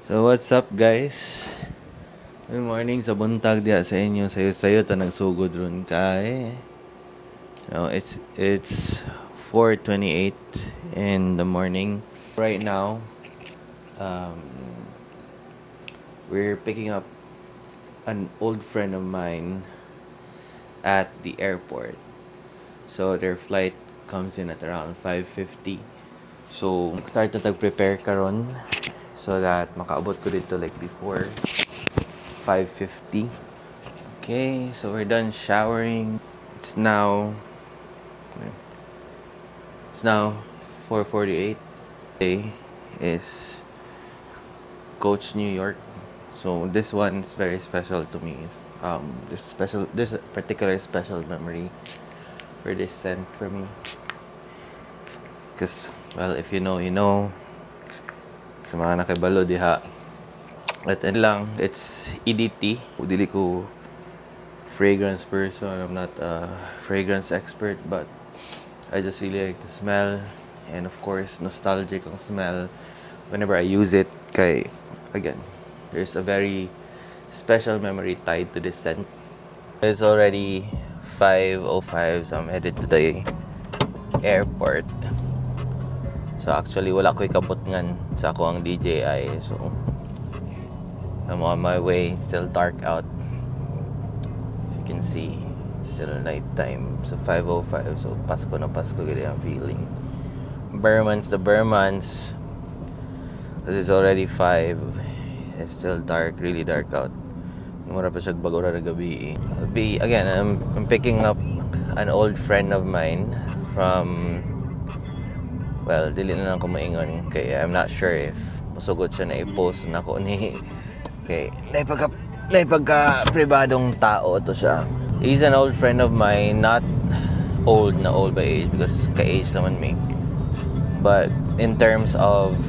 So what's up guys? Good morning sa buntag diha sa inyo. Sayo ta nagsugod ron kay. No, it's 4:28 in the morning. Right now, we're picking up an old friend of mine at the airport. So their flight comes in at around 5:50. So start na tag-prepare karon so that makaabot ko dito like before 5:50. Okay, so we're done showering. It's now 4:48. Today is Coach New York. So this one is very special to me. There's a particular special memory for this scent for me. Because, well, if you know, you know. Sa mga nakibalo diha. At lang, it's EDT. Dili ko fragrance person. I'm not a fragrance expert, but I just really like the smell. And of course, nostalgic ang smell whenever I use it. Kay, again, there's a very special memory tied to this scent. It's already 5:05, so I'm headed to the airport. So actually, wala ko'y kabot ngan sa ako ang DJI. So, I'm on my way. It's still dark out. If you can see, it's still night time. So 5:05. So Pasko na Pasko gid ang feeling. The Burmans. Because it's already 5. It's still dark, really dark out. Mura pa siya bagura na gabi. I'm picking up an old friend of mine from, well, dili na lang ko maingon kaya I'm not sure if masugod siya na i-post na ko ni kay naipagka pribadong tao to siya. He's an old friend of mine, not old by age because ka-age naman me. But in terms of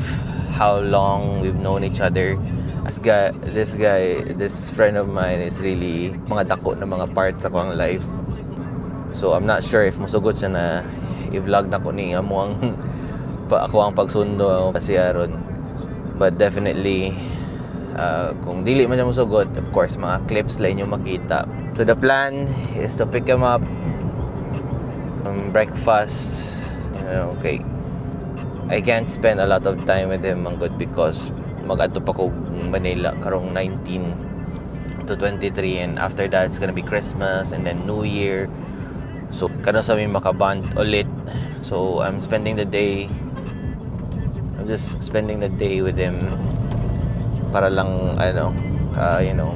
how long we've known each other, this friend of mine is really mga dako na mga parts sa akong life. So I'm not sure if masugod siya na i-vlog na ko ni amuang ako ang pagsundo kasi aron. But definitely kung dili man siya musugod, of course mga clips lang yung makita. So the plan is to pick him up breakfast. Okay, I can't spend a lot of time with him manggod because mag-adto pa ko Manila karong 19 to 23, and after that it's gonna be Christmas and then New Year. So kano sa mi makaband ulit. So I'm just spending the day with him para lang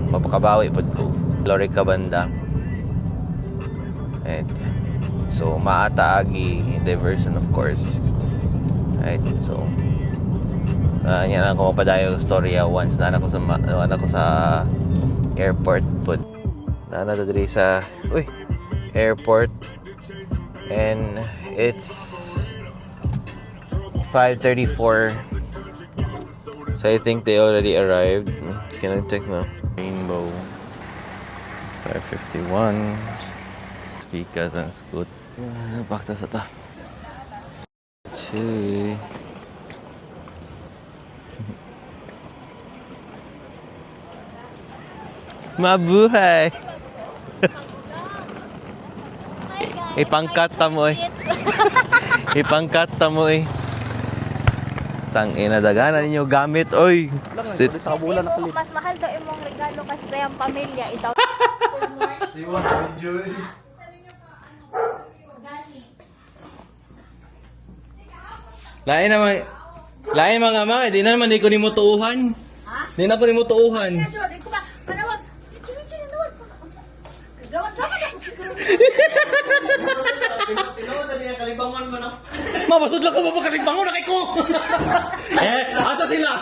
mapakabawi pod ko Lorica banda. And so maataagi diversion of course. Right, so yan ako mapadayo storya once na ako sa airport pod. Na diri sa airport, and it's 5:34. So I think they already arrived. Can I take na? Rainbow 5:51. Speakers and scoot. Bakta sa ta. Che. Mabuhay. Ipangkat ta mo Ipangkat ta mo Tang ina daganan ninyo gamit oy. Sit. Mas mahal daw imong regalo kasi sa iyang pamilya itaw. Good morning. Si Juan video Lain mga ama, di na naman di ko ni mo tuuhan. Ha? Di na ko ni mo tuuhan. Mabasod lang ko mapakaligbangon na kay ko. Asa sila?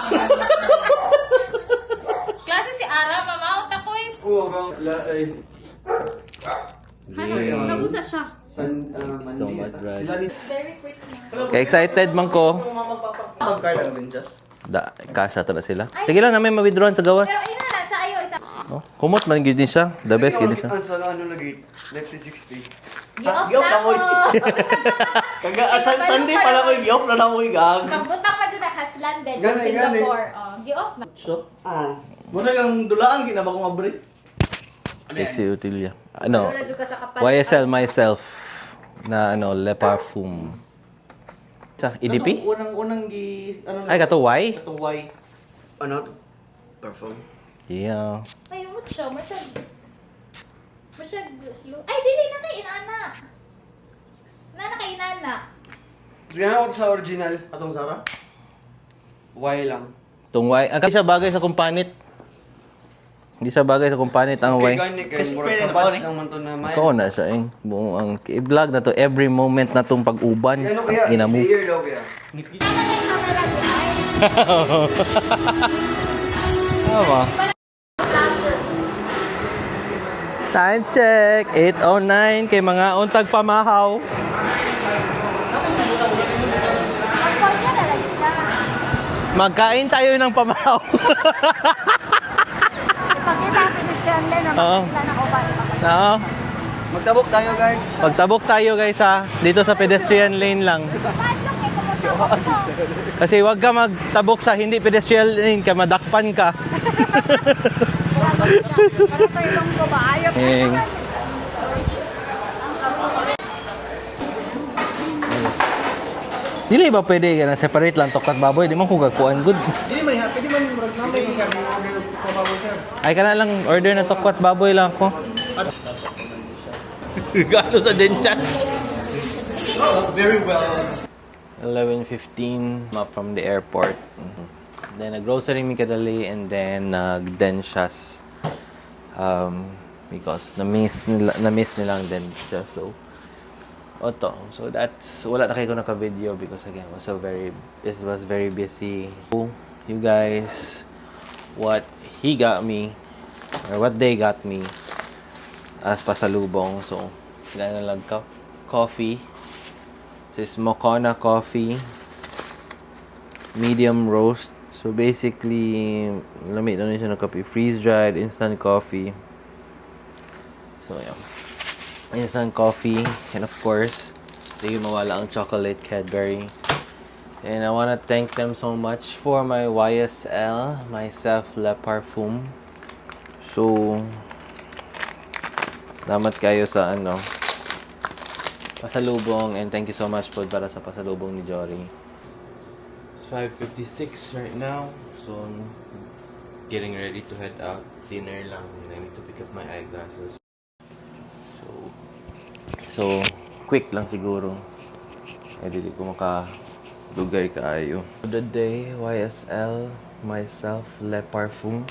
Klase si Ara, mamaot na ko is. Oo, bang laay. Nagunsa siya. So much, right? Merry Christmas. Kaya excited man ko. Magkala lang din just. Kasha ta na sila. Sige lang na may ma-withdrawan sa gawas. Pero ina na, sa ayo isa. No? Kumot man gid din siya. The best gid siya. Sa ano lagi? Left 60. Gi-off na mo. Sunday pala ko gi-off na mo gag. Kabuta pa dyan na, has landed in Gani, Singapore. Oh, gi-off na. So? Masa kang dulaan, ginaba kong abri. Sexy Utilia. Ano? Wala ka sa kapalit. YSL myself na ano, Le Parfum. Sa EDP? Unang ano Ay, kato Y? Katong Y. Ano? Perfume. Yeah. Ay, umot siya. Ay, dili na kay inana. Nana kay inana. Sige na ako sa original. Atong Zara? Y lang. Itong Y. Ang siya bagay sa kumpanit. Hindi sa bagay sa kumpanit ang Y. Gani, kaya murag sa batch ng manto na may. Ikaw na siya eh. Buong ang i-vlog na to. Every moment na tong pag-uban. Ano kaya? Ina mo. Layer daw kaya. Nana kay camera di ay. Tama. Time check. 8:09 kay mga untag pamahaw. Mag-call ka na lagi siya. Magkain tayo ng pamahaw. Ipakita ang pedestrian lane na Oo. makikita na ko ba? Oo. Magtabok tayo guys. Pagtabok tayo guys ha. Dito sa pedestrian lane lang. Paano kay kumutabok to? Kasi wag ka magtabok sa hindi pedestrian lane ka, madakpan ka. Para pa ilong ko ba? Ayaw. Eh. Dili ba pwede ka na separate lang tokat baboy? Di man ko gagkuan good. Hindi man happy, hindi man murag namay kay kami order ko baboy sir. Ay ka na lang order na tokat baboy lang ako. Galo sa denchas. Very well. 11:15 up from the airport. Then nag-grocery mi kadali and then nag-denchas. Because na-miss nila ang denchas. So Oto. So that's wala na kayo naka-video because again it was very busy. You guys, what he got me or what they got me as pasalubong. So gaya na lang coffee. This is Moccona coffee, medium roast. So basically, lamig na siya ng coffee, freeze-dried instant coffee. So yeah. Instant coffee, and of course, hindi mawala ang chocolate Cadbury. And I want to thank them so much for my YSL, myself Le Parfum. So, salamat kayo sa pasalubong, and thank you so much po para sa pasalubong ni Jory. It's 5:56 right now, so I'm getting ready to head out. Dinner lang, and I need to pick up my eyeglasses. So, quick lang siguro. Ay, dili ko makadugay kaayo. The day, YSL, myself, Le Parfum.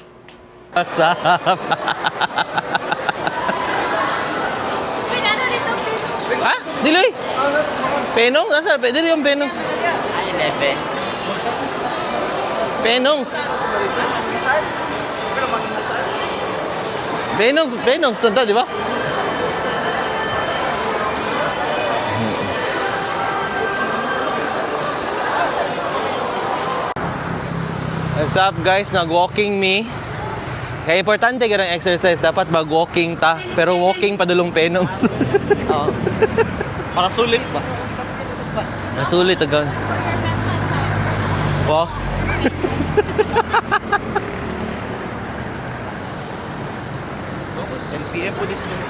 Asap! Pinano nito fish? Ha? Diloy! Penong? Nasa? Dili yung penong. Penongs! Penongs, tanda, di ba? What's up guys, nag-walking me. Kaya importante ka ng exercise, dapat mag-walking ta. Pero walking padulong penongs. Para sulit ba? Nasulit agad. Wow. NPM po this name.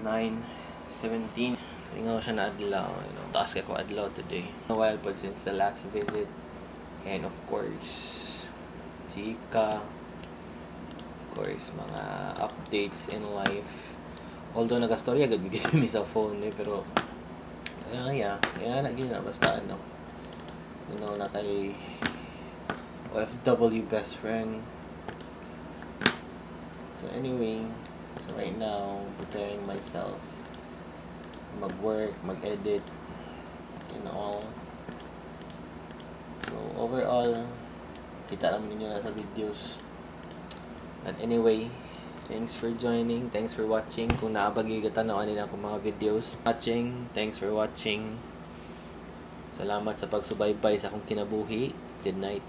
9:17. Tingaw siya na adlaw. Taas ko adlaw today. A while pa since the last visit. And of course, chika. Of course, mga updates in life. Although nagastorya agad bigay mi sa phone pero yeah. Kaya na gina basta na kay OFW best friend. So anyway, so right now preparing myself mag-work, mag-edit, and all. So, overall, kita naman ninyo na sa videos. But anyway, thanks for joining, thanks for watching. Kung naabagi ka tanawan nila akong mga videos. Thanks for watching. Salamat sa pagsubaybay sa akong kinabuhi. Good night.